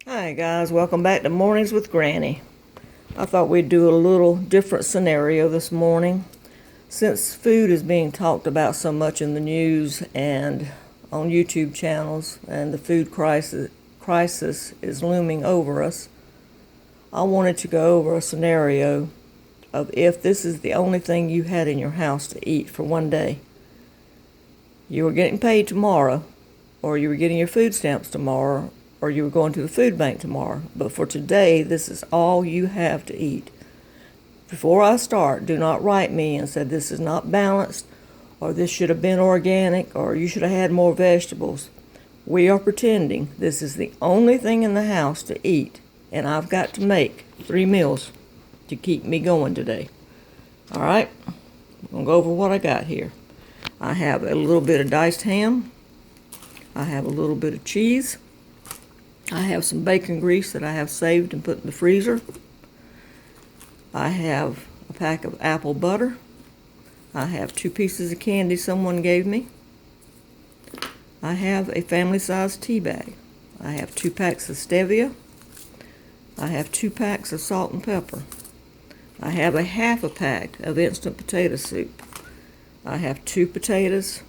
Hi guys, welcome back to Mornings with Granny. I thought we'd do a little different scenario this morning. Since food is being talked about so much in the news and on YouTube channels, and the food crisis is looming over us, I wanted to go over a scenario of if this is the only thing you had in your house to eat for one day. You were getting paid tomorrow, or you were getting your food stamps tomorrow, or you were going to the food bank tomorrow. But for today, this is all you have to eat. Before I start, do not write me and say this is not balanced, or this should have been organic, or you should have had more vegetables. We are pretending this is the only thing in the house to eat, and I've got to make 3 meals to keep me going today. All right, I'm going to go over what I got here. I have a little bit of diced ham. I have a little bit of cheese. I have some bacon grease that I have saved and put in the freezer. I have a pack of apple butter. I have 2 pieces of candy someone gave me. I have a family-sized tea bag. I have 2 packs of stevia. I have 2 packs of salt and pepper. I have a half a pack of instant potato soup. I have 2 potatoes,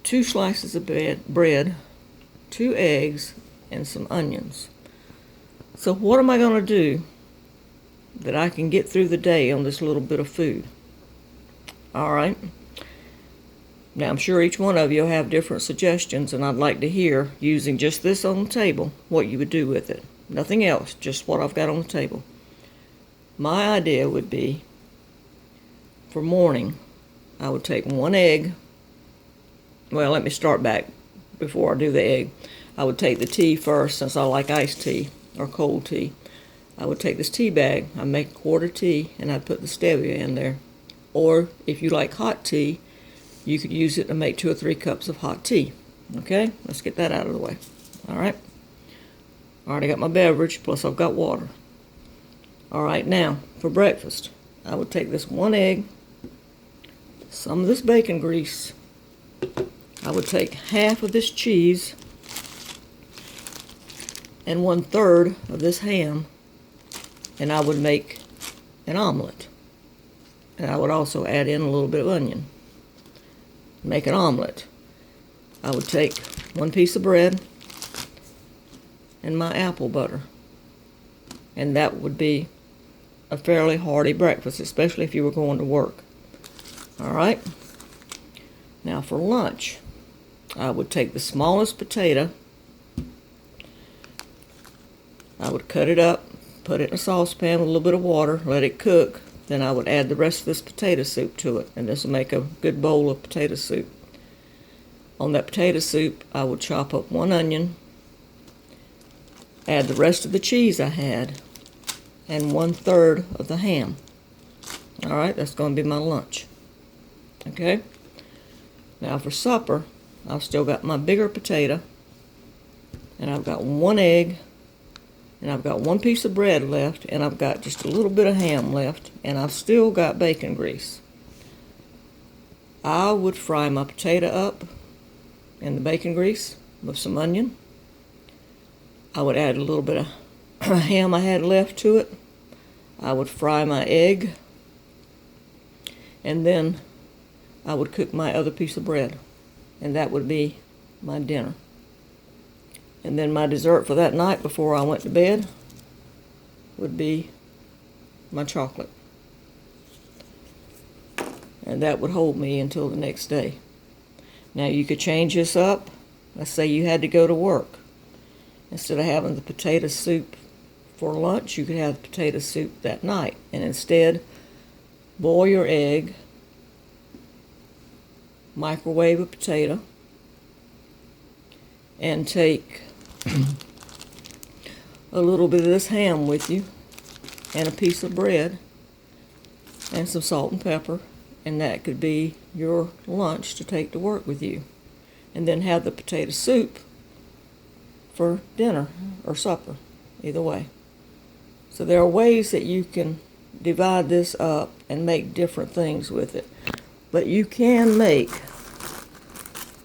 2 slices of bread, 2 eggs, and some onions. So what am I going to do that I can get through the day on this little bit of food? All right. Now I'm sure each one of you will have different suggestions, and I'd like to hear, using just this on the table, what you would do with it. Nothing else, just what I've got on the table. My idea would be, for morning, I would take 1 egg. Well, let me start back before I do the egg. I would take the tea first, since I like iced tea or cold tea. I would take this tea bag, I'd make a quart of tea, and I'd put the stevia in there. Or if you like hot tea, you could use it to make 2 or 3 cups of hot tea. Okay, let's get that out of the way. All right. I already got my beverage, plus I've got water. All right, now for breakfast, I would take this 1 egg, some of this bacon grease. I would take half of this cheese and 1/3 of this ham, and I would make an omelet. And I would also add in a little bit of onion. Make an omelet. I would take 1 piece of bread and my apple butter. And that would be a fairly hearty breakfast, especially if you were going to work. All right? Now for lunch, I would take the smallest potato. I would cut it up, put it in a saucepan with a little bit of water, let it cook. Then I would add the rest of this potato soup to it, and this will make a good bowl of potato soup. On that potato soup, I would chop up 1 onion, add the rest of the cheese I had, and 1/3 of the ham. All right, that's going to be my lunch. Okay? Now for supper, I've still got my bigger potato, and I've got 1 egg, and I've got 1 piece of bread left, and I've got just a little bit of ham left, and I've still got bacon grease. I would fry my potato up in the bacon grease with some onion. I would add a little bit of ham I had left to it. I would fry my egg, and then I would cook my other piece of bread, and that would be my dinner. And then my dessert for that night before I went to bed would be my chocolate. And that would hold me until the next day. Now you could change this up. Let's say you had to go to work. Instead of having the potato soup for lunch, you could have the potato soup that night. And instead, boil your egg, microwave a potato, and take a little bit of this ham with you, and a piece of bread, and some salt and pepper, and that could be your lunch to take to work with you. And then have the potato soup for dinner or supper, either way. So there are ways that you can divide this up and make different things with it. But you can make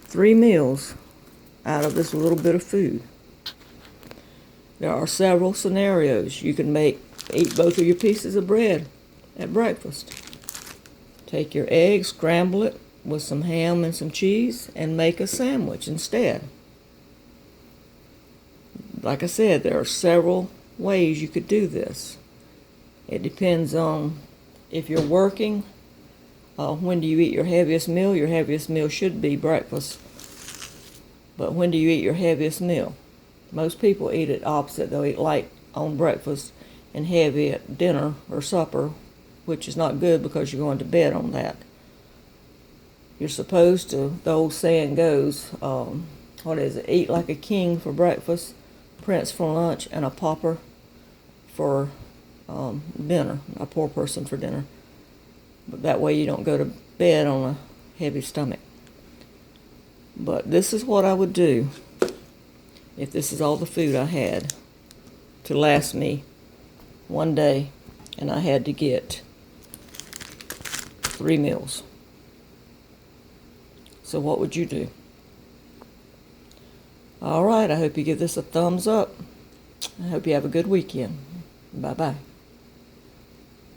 3 meals out of this little bit of food. There are several scenarios. You can eat both of your pieces of bread at breakfast. Take your egg, scramble it with some ham and some cheese, and make a sandwich instead. Like I said, there are several ways you could do this. It depends on if you're working. When do you eat your heaviest meal? Your heaviest meal should be breakfast. But when do you eat your heaviest meal? Most people eat it opposite. They'll eat light on breakfast and heavy at dinner or supper, which is not good because you're going to bed on that. You're supposed to, the old saying goes, eat like a king for breakfast, prince for lunch, and a pauper for dinner, a poor person for dinner. But that way you don't go to bed on a heavy stomach. But this is what I would do if this is all the food I had to last me one day and I had to get 3 meals. So what would you do? All right, I hope you give this a thumbs up. I hope you have a good weekend. Bye-bye.